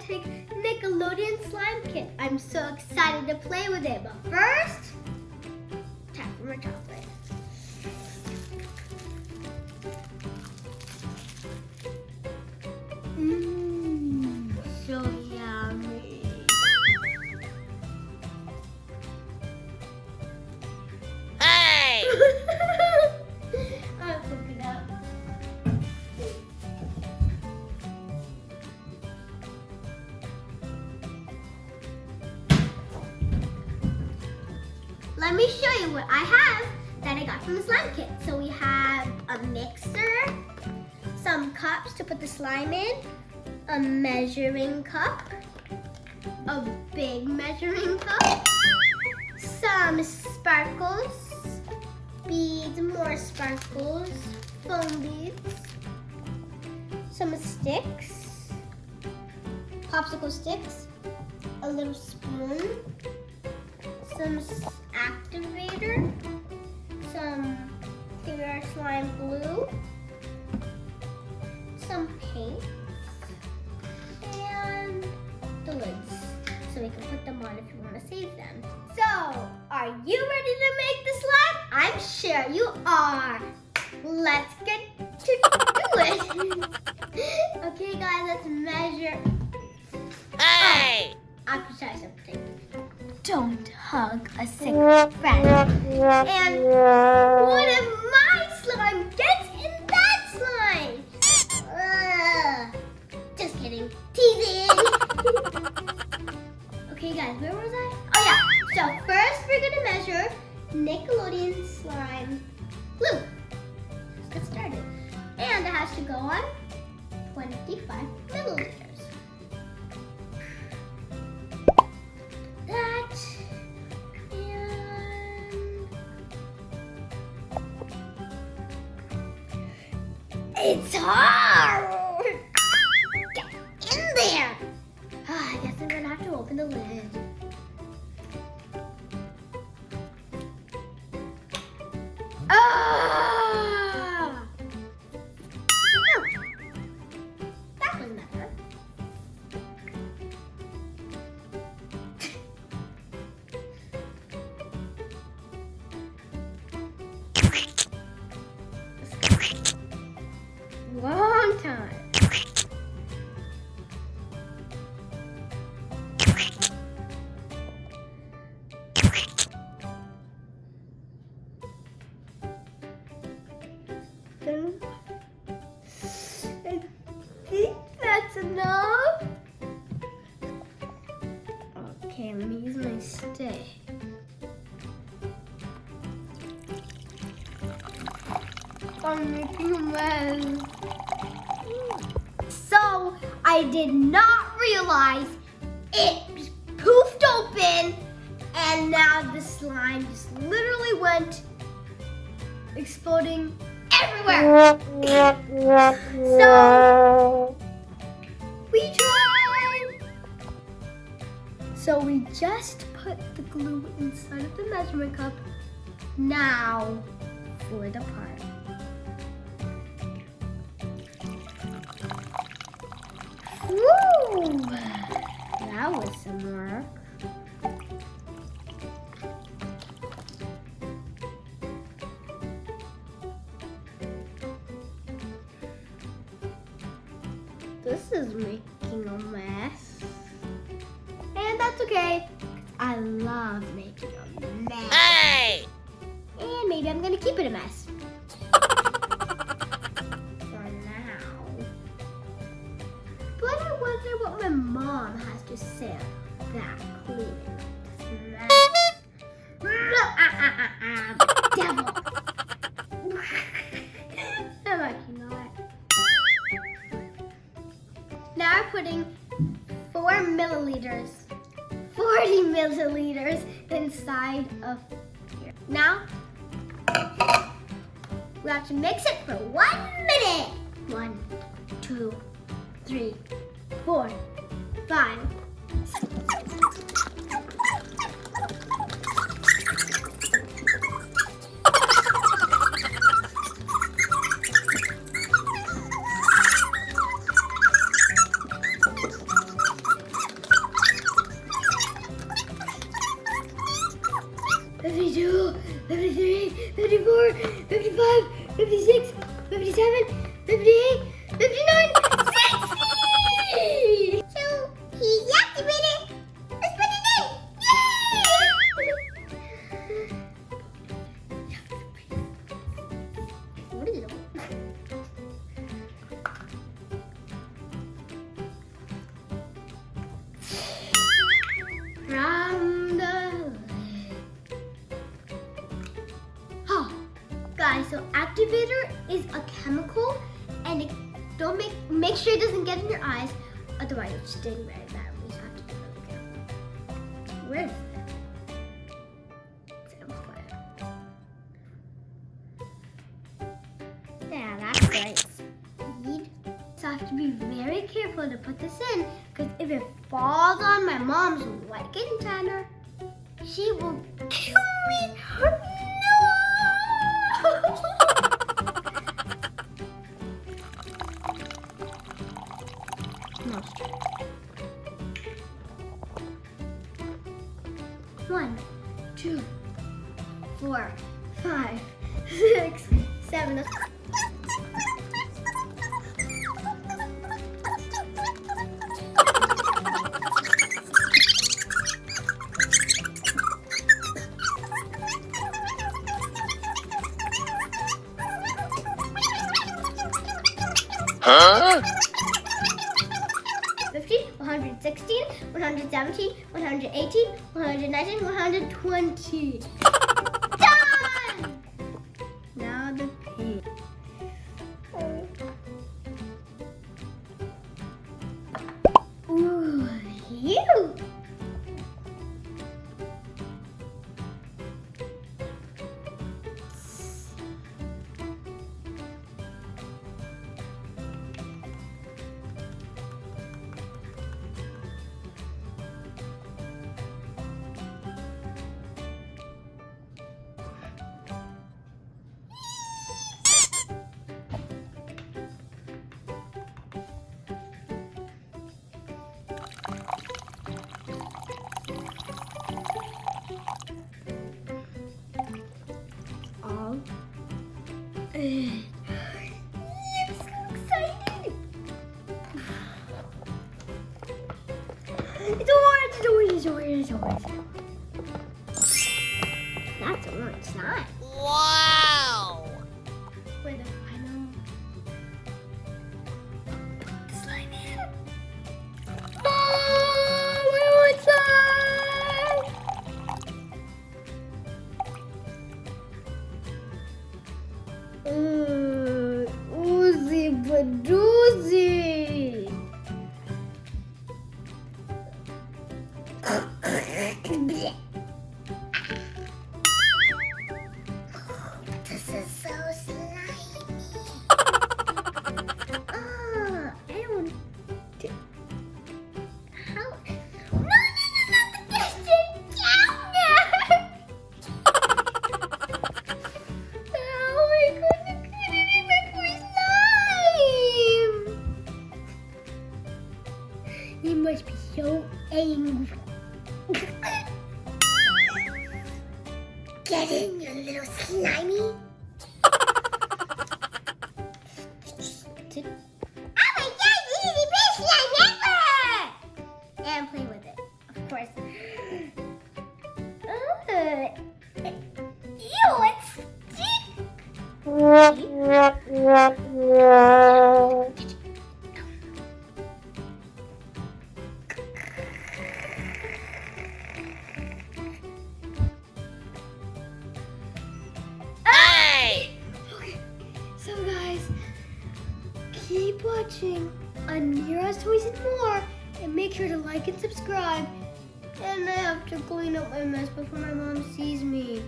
authentic Nickelodeon slime kit. I'm so excited to play with it, but first, time for my chocolate. Mmm, so yummy. Hey! I'll cook it up. Let me show you what I have that I got from the slime kit. So we have a mixer, some cups to put the slime in, a measuring cup, a big measuring cup, some sparkles, beads, more sparkles, foam beads, some sticks, popsicle sticks, a little spoon, some activator, some clear slime glue, some paint, and the lids, so we can put them on if you want to save them. So, are you ready to make the slime? I'm sure you are. Let's get to do it. Okay, guys, let's measure. Hey! I have to try something. Don't hug a sick friend. And what if my slime gets in that slime? Just kidding. Teasing. Okay, guys, where was I? Oh, yeah. So first, we're going to measure Nickelodeon slime glue. Let's get started. And it has to go on 25 milliliters. That and it's hard. Get in there. I guess I'm gonna have to open the lid. Ah! Oh, that was better. Long time. I think that's enough. Okay, let me use my stick. I'm making a mess. So I did not realize it just poofed open, and now the slime just literally went exploding everywhere. So we tried. So we just put the glue inside of the measurement cup. Now for the part. Woo! That was some work. This is making a mess. And that's okay. I love making a mess. Hey! And maybe I'm gonna keep it a mess. But I wonder what my mom has to say about that cleaning. Devil. I'm like, you know what? Now we're putting 4 milliliters, 40 milliliters inside of here. Now, we have to mix it for 1 minute. 1, 2, 3, 4, 5. activator is a chemical, and it don't make sure it doesn't get in your eyes, otherwise it's sting very bad. We have to be really careful. Where is it? Yeah, that's right. Speed. So I have to be very careful to put this in, because if it falls on my mom's white kitten tanner, she will kill me. No! One, 2, 4, 5, 6, 7. Huh? 50, 116, 117, 118, 119, 120. Done! Now the pig. Ooh, you. I'm so excited. It's orange. That's orange slime. Wow! For the final slime in. Oh, I want slime! Oozy badoozy. This is so slimy. Oh, I don't. How? No, not the kitchen counter. Oh my goodness, it's my slime. You must be so angry. Get in, you little slimy. Oh my god, this is the best slime ever! And play with it, of course. Ew, it's Hey! okay, so guys, keep watching Aneira's Toys and More, and make sure to like and subscribe. And I have to clean up my mess before my mom sees me.